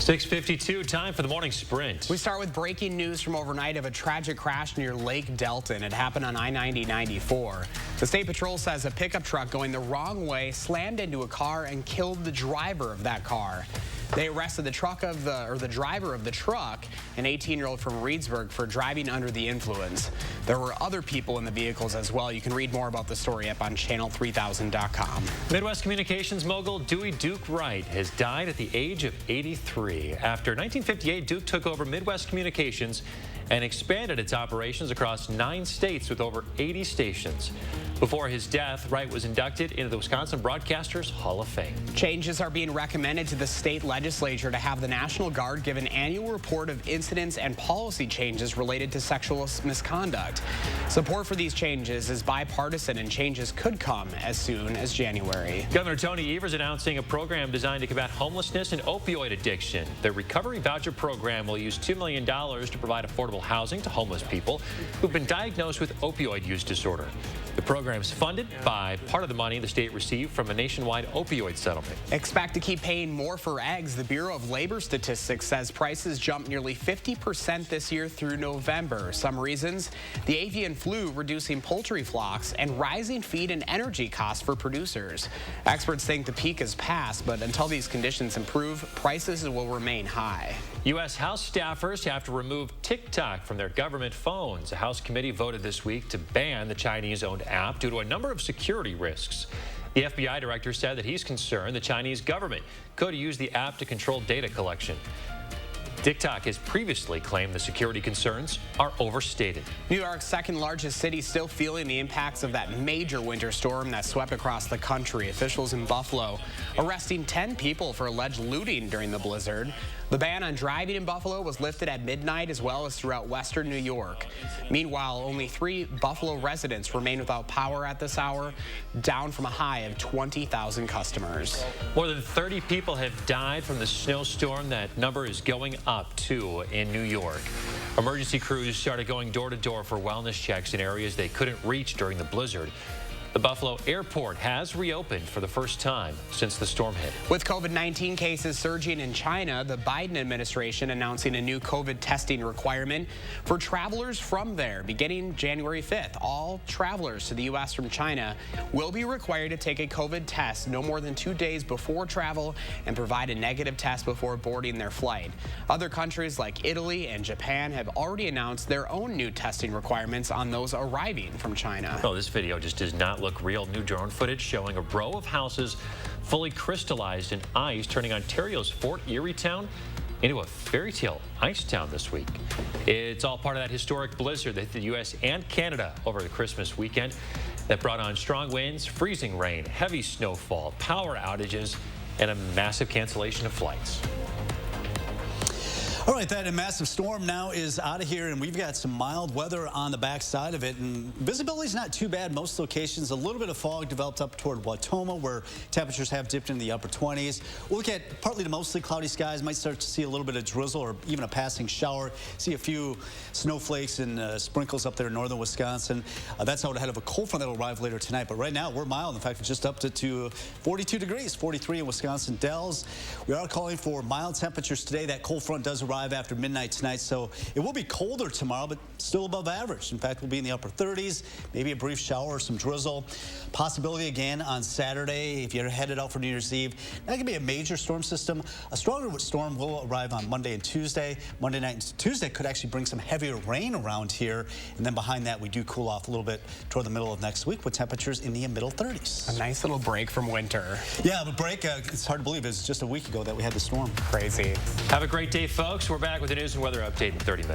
6:52, time for the morning sprint. We start with breaking news from overnight of a tragic crash near Lake Delton. It happened on I-90-94. The State Patrol says a pickup truck going the wrong way slammed into a car and killed the driver of that car. They arrested the driver of the truck, an 18-year-old from Reedsburg, for driving under the influence. There were other people in the vehicles as well. You can read more about the story up on channel3000.com. Midwest Communications mogul Dewey Duke Wright has died at the age of 83. After 1958, Duke took over Midwest Communications and expanded its operations across 9 states with over 80 stations. Before his death, Wright was inducted into the Wisconsin Broadcasters Hall of Fame. Changes are being recommended to the state legislature to have the National Guard give an annual report of incidents and policy changes related to sexual misconduct. Support for these changes is bipartisan, and changes could come as soon as January. Governor Tony Evers announcing a program designed to combat homelessness and opioid addiction. The Recovery Voucher Program will use $2 million to provide affordable housing to homeless people who've been diagnosed with opioid use disorder. The program is funded by part of the money the state received from a nationwide opioid settlement. Expect to keep paying more for eggs. The Bureau of Labor Statistics says prices jumped nearly 50% this year through November. Some reasons: the avian flu reducing poultry flocks and rising feed and energy costs for producers. Experts think the peak is past, but until these conditions improve, prices will remain high. U.S. House staffers have to remove TikTok from their government phones. A House committee voted this week to ban the Chinese-owned app due to a number of security risks. The FBI director said that he's concerned the Chinese government could use the app to control data collection. TikTok has previously claimed the security concerns are overstated. New York's second largest city still feeling the impacts of that major winter storm that swept across the country. Officials in Buffalo arresting 10 people for alleged looting during the blizzard. The ban on driving in Buffalo was lifted at midnight, as well as throughout western New York. Meanwhile, only 3 Buffalo residents remain without power at this hour, down from a high of 20,000 customers. More than 30 people have died from the snowstorm. That number is going up, too, in New York. Emergency crews started going door to door for wellness checks in areas they couldn't reach during the blizzard. The Buffalo airport has reopened for the first time since the storm hit. With COVID-19 cases surging in China, the Biden administration announcing a new COVID testing requirement for travelers from there beginning January 5th. All travelers to the U.S. from China will be required to take a COVID test no more than 2 days before travel and provide a negative test before boarding their flight. Other countries like Italy and Japan have already announced their own new testing requirements on those arriving from China. Oh, this video just does not look real. New drone footage showing a row of houses fully crystallized in ice, turning Ontario's Fort Erie town into a fairy tale ice town this week. It's all part of that historic blizzard that hit the U.S. and Canada over the Christmas weekend that brought on strong winds, freezing rain, heavy snowfall, power outages, and a massive cancellation of flights. All right, that massive storm now is out of here, and we've got some mild weather on the backside of it, and visibility is not too bad. Most locations, a little bit of fog developed up toward Wautoma, where temperatures have dipped into the upper 20s. We'll look at partly to mostly cloudy skies. Might start to see a little bit of drizzle or even a passing shower. See a few snowflakes and sprinkles up there in northern Wisconsin. That's out ahead of a cold front that will arrive later tonight. But right now, we're mild. In fact, we're just up to 42 degrees, 43 in Wisconsin Dells. We are calling for mild temperatures today. That cold front does arrive after midnight tonight, so it will be colder tomorrow, but still above average. In fact, we'll be in the upper 30s, maybe a brief shower or some drizzle. Possibility again on Saturday if you're headed out for New Year's Eve. That could be a major storm system. A stronger storm will arrive on Monday and Tuesday. Monday night and Tuesday could actually bring some heavier rain around here, and then behind that we do cool off a little bit toward the middle of next week with temperatures in the middle 30s. A nice little break from winter. Yeah, but break, it's hard to believe. It was just a week ago that we had the storm. Crazy. Have a great day, folks. We're back with the news and weather update in 30 minutes.